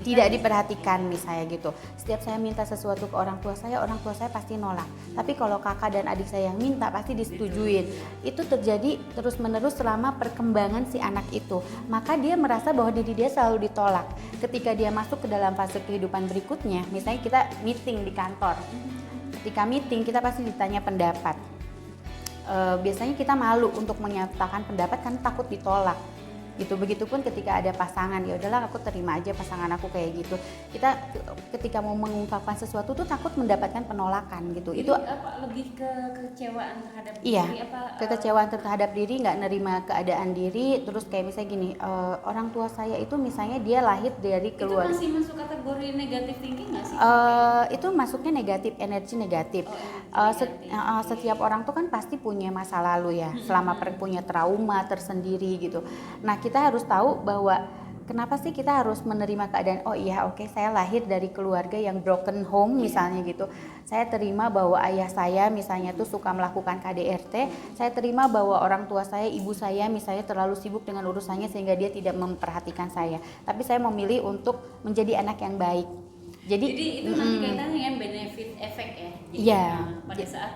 tidak diperhatikan misalnya gitu. Setiap saya minta sesuatu ke orang tua saya pasti nolak. Tapi kalau kakak dan adik saya yang minta pasti disetujuin. Itu terjadi terus menerus selama perkembangan si anak itu. Maka dia merasa bahwa diri dia selalu ditolak. Ketika dia masuk ke dalam fase kehidupan berikutnya, misalnya kita meeting di kantor. Ketika meeting kita pasti ditanya pendapat. Biasanya kita malu untuk menyatakan pendapat karena takut ditolak. Gitu. Begitupun ketika ada pasangan, ya udahlah aku terima aja pasangan aku kayak gitu. Kita ketika mau mengungkapkan sesuatu tuh takut mendapatkan penolakan gitu. Jadi, itu lebih ke kekecewaan terhadap iya, diri kekecewaan terhadap diri, nggak nerima keadaan diri. Terus kayak misalnya gini, orang tua saya itu misalnya dia lahir dari keluarga. Itu masih masuk kategori negatif thinking nggak sih? Itu masuknya negatif, energi negatif. Setiap orang tuh kan pasti punya masa lalu ya, selama punya trauma tersendiri gitu. Nah kita harus tahu bahwa kenapa sih kita harus menerima keadaan, oh iya oke, saya lahir dari keluarga yang broken home misalnya gitu. Saya terima bahwa ayah saya misalnya tuh suka melakukan KDRT. Saya terima bahwa orang tua saya, ibu saya misalnya terlalu sibuk dengan urusannya sehingga dia tidak memperhatikan saya. Tapi saya memilih untuk menjadi anak yang baik. Jadi itu nanti kaitannya dengan benefit efek ya. Jadi pada saat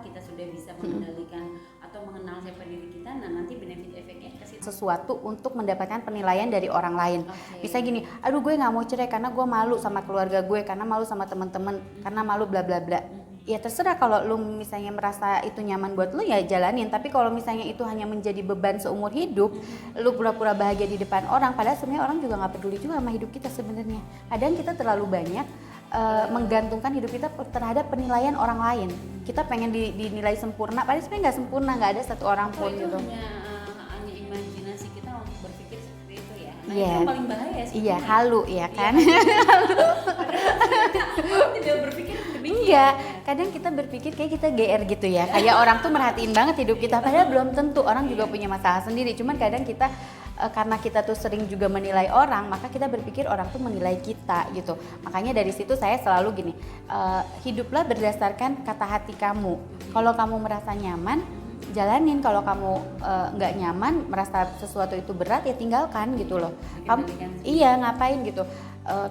kita sudah bisa mengendalikan atau mengenal siapa diri kita, nah nanti benefit efeknya ke situ. Sesuatu untuk mendapatkan penilaian dari orang lain. Misalnya gini, aduh gue nggak mau cerai karena gue malu sama keluarga gue, karena malu sama teman-teman, karena malu bla bla bla. Ya terserah, kalau lu misalnya merasa itu nyaman buat lu ya jalanin. Tapi kalau misalnya itu hanya menjadi beban seumur hidup, lu pura-pura bahagia di depan orang, padahal sebenarnya orang juga nggak peduli juga sama hidup kita sebenarnya. Kadang kita terlalu banyak menggantungkan hidup kita terhadap penilaian orang lain. Kita pengen dinilai sempurna, padahal sebenarnya nggak sempurna, nggak ada satu orang pun gitu. Hanya imajinasi kita untuk berpikir seperti itu ya. Nah itu yang paling bahaya sih. Iya, halu ya kan. Tidak berpikir demikian. Enggak, kadang kita berpikir kayak kita GR gitu ya. Kayak orang tuh merhatiin banget hidup kita, padahal belum tentu. Orang juga punya masalah sendiri. Cuman kadang kita karena kita tuh sering juga menilai orang, maka kita berpikir orang tuh menilai kita gitu. Makanya dari situ saya selalu gini, hiduplah berdasarkan kata hati kamu. Kalau kamu merasa nyaman, jalanin. Kalau kamu nggak nyaman, merasa sesuatu itu berat, ya tinggalkan gitu loh. Kamu ngapain gitu.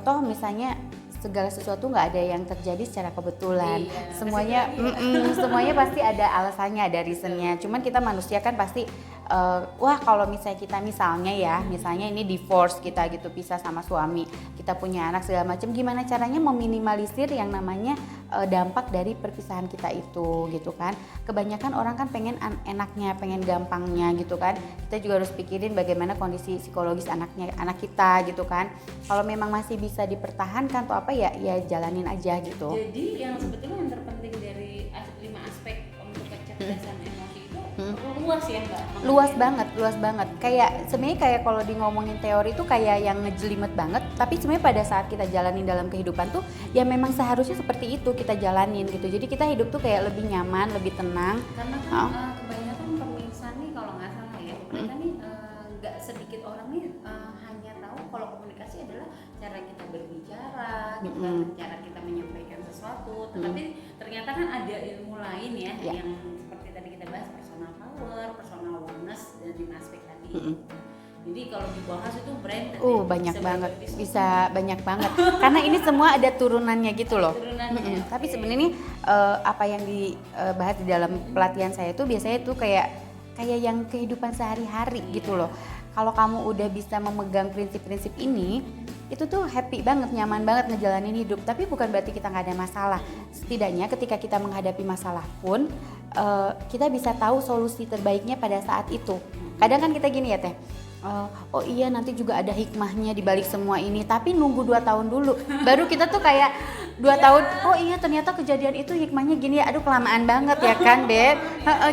Toh misalnya segala sesuatu nggak ada yang terjadi secara kebetulan. Semuanya pasti ada alasannya, ada reasonnya. Cuman kita manusia kan pasti kalau misalnya ini divorce kita gitu, pisah sama suami, kita punya anak segala macam, gimana caranya meminimalisir yang namanya dampak dari perpisahan kita itu gitu kan. Kebanyakan orang kan pengen enaknya, pengen gampangnya gitu kan. Kita juga harus pikirin bagaimana kondisi psikologis anak kita gitu kan. Kalau memang masih bisa dipertahankan atau apa ya jalanin aja gitu. Jadi yang sebetulnya yang terpenting dari 5 aspek untuk kecerdasan emosi itu luas ya Mbak. Luas banget. Kayak sebenarnya kayak kalau di ngomongin teori itu kayak yang ngejelimet banget, tapi sebenarnya pada saat kita jalanin dalam kehidupan tuh ya memang seharusnya seperti itu kita jalanin gitu. Jadi kita hidup tuh kayak lebih nyaman, lebih tenang. Karena kan kebanyakan pemirsa nih kalau nggak salah ya, mereka nih nggak sedikit orang nih hanya tahu kalau komunikasi adalah cara kita berbicara, gitu kan, cara kita menyampaikan sesuatu. Tetapi ternyata kan ada ilmu lain ya, yang seperti tadi kita bahas personal power, personal awareness dan lima aspek tadi. Jadi kalau dibahas itu brand banyak banget, bisa banyak banget. Karena ini semua ada turunannya gitu loh. Tapi sebenarnya apa yang dibahas di dalam pelatihan saya itu biasanya tuh kayak yang kehidupan sehari-hari gitu loh. Kalau kamu udah bisa memegang prinsip-prinsip ini, itu tuh happy banget, nyaman banget ngejalanin hidup. Tapi bukan berarti kita nggak ada masalah. Setidaknya ketika kita menghadapi masalah pun, kita bisa tahu solusi terbaiknya pada saat itu. Kadang kan kita gini ya Teh, oh iya nanti juga ada hikmahnya di balik semua ini, tapi nunggu 2 tahun dulu baru kita tuh kayak 2 tahun, oh iya ternyata kejadian itu hikmahnya gini ya, aduh kelamaan banget ya kan Beb.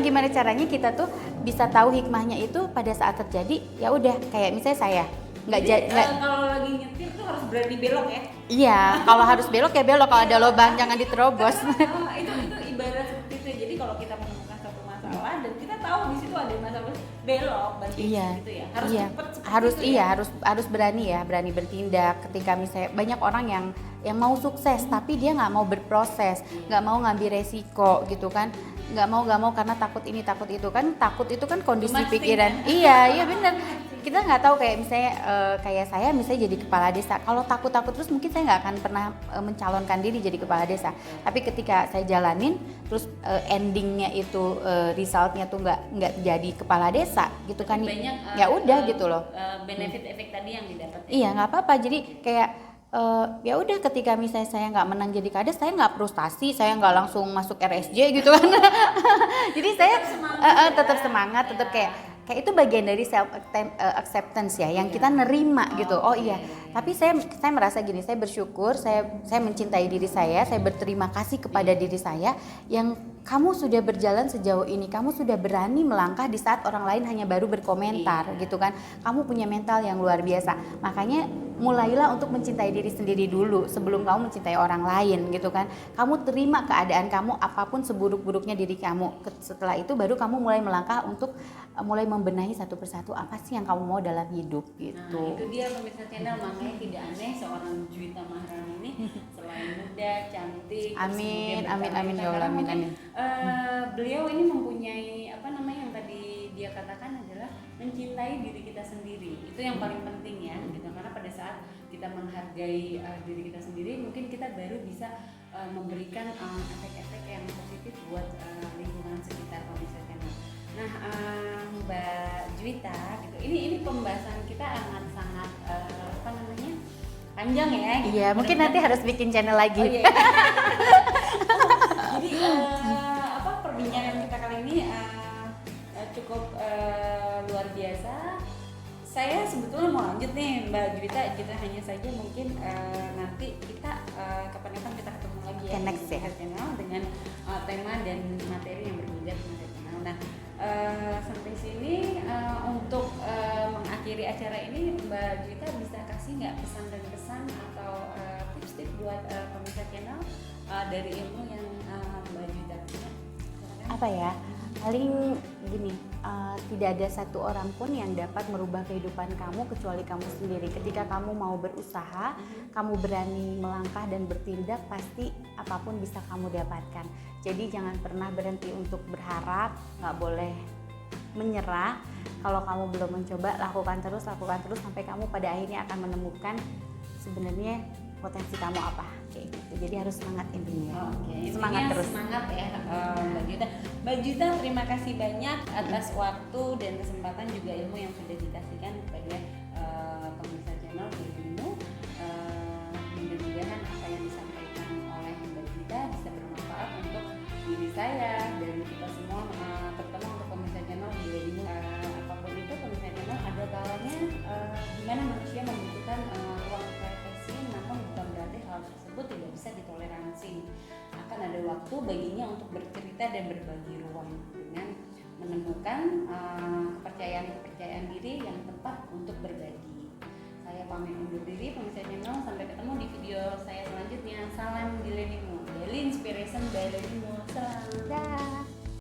Gimana caranya kita tuh bisa tahu hikmahnya itu pada saat terjadi. Ya udah, kayak misalnya saya kalau lagi nyetir tuh harus berani belok ya. Iya, kalau harus belok ya belok, kalau ada lubang jangan diterobos. Itu ibarat seperti itu. Jadi kalau kita menemukan satu masalah dan kita tahu di situ ada masalah, belok berarti gitu ya. Harus cepat harus berani ya, berani bertindak. Ketika misalnya banyak orang yang mau sukses tapi dia nggak mau berproses, nggak mau ngambil resiko gitu kan, nggak mau karena takut ini takut itu kan, kondisi pikiran. Iya benar. Kita nggak tahu kayak misalnya kayak saya misalnya jadi kepala desa, kalau takut terus mungkin saya nggak akan pernah mencalonkan diri jadi kepala desa. Tapi ketika saya jalanin terus endingnya itu resultnya tuh nggak jadi kepala desa gitu kan, ya udah gitu loh. Benefit efek tadi yang didapat. Iya nggak apa-apa, jadi kayak ya udah ketika misalnya saya nggak menang jadi kades, saya nggak frustasi, saya nggak langsung masuk RSJ gitu kan. Jadi saya tetap semangat, tetap kayak itu bagian dari self acceptance ya, yang kita nerima gitu. Tapi saya merasa gini, saya bersyukur, saya mencintai diri saya berterima kasih kepada diri saya yang kamu sudah berjalan sejauh ini, kamu sudah berani melangkah di saat orang lain hanya baru berkomentar gitu kan. Kamu punya mental yang luar biasa. Makanya mulailah untuk mencintai diri sendiri dulu sebelum kamu mencintai orang lain gitu kan. Kamu terima keadaan kamu apapun seburuk-buruknya diri kamu. Setelah itu baru kamu mulai melangkah untuk mulai membenahi satu persatu apa sih yang kamu mau dalam hidup gitu. Nah, itu dia pemirsa channel, makanya tidak aneh seorang Juwita Maharani ini selain muda, cantik, amin ya Allah, amin. Beliau ini mempunyai apa namanya yang tadi dia katakan adalah mencintai diri kita sendiri. Itu yang paling penting ya, gitu. Karena pada saat kita menghargai diri kita sendiri, mungkin kita baru bisa memberikan efek-efek yang positif buat lingkungan sekitar pemirsa channel. Nah, Mbak Juwita, gitu. Ini pembahasan kita amat sangat apa namanya panjang ya. Gitu. Iya, mungkin nanti harus bikin channel lagi. Oh, iya. Jadi perbincangan kita kali ini cukup luar biasa. Saya sebetulnya mau lanjut nih Mbak Juwita, kita hanya saja mungkin nanti kita kapan-kapan kita ketemu lagi ya next ya channel dengan tema dan materi yang berbeda dengan channel. Nah, sampai sini untuk mengakhiri acara ini Mbak Juwita bisa kasih nggak pesan dan kesan atau tips-tips buat pemirsa channel dari ilmu yang Mbak Juwita punya? Apa ya? Paling gini, tidak ada satu orang pun yang dapat merubah kehidupan kamu kecuali kamu sendiri. Ketika kamu mau berusaha, kamu berani melangkah dan bertindak, pasti apapun bisa kamu dapatkan. Jadi jangan pernah berhenti untuk berharap, nggak boleh menyerah. Kalau kamu belum mencoba, lakukan terus sampai kamu pada akhirnya akan menemukan sebenarnya potensi kamu apa, kayak gitu. Jadi harus semangat intinya. Semangat terus. Semangat ya Mbak Juwita. Mbak Juwita, terima kasih banyak atas waktu dan kesempatan juga ilmu yang sudah dikasihkan kepada pemirsa channel ilmu. Mudah-mudahan apa yang disampaikan oleh Mbak Juwita bisa bermanfaat untuk diri saya dan kita semua, terutama untuk pemirsa channel ilmu. Apapun itu pemirsa channel ada kalanya di mana manusia membutuhkan ruang privasi, namun bukan berarti hal tersebut tidak bisa ditoleransi. Akan ada waktu baginya untuk bercerita dan berbagi ruang dengan menemukan kepercayaan diri yang tepat untuk berbagi. Saya pamit undur diri, pemirsa channel, sampai ketemu di video saya selanjutnya. Salam Daily Inspiration by Daily. Salam. Dah.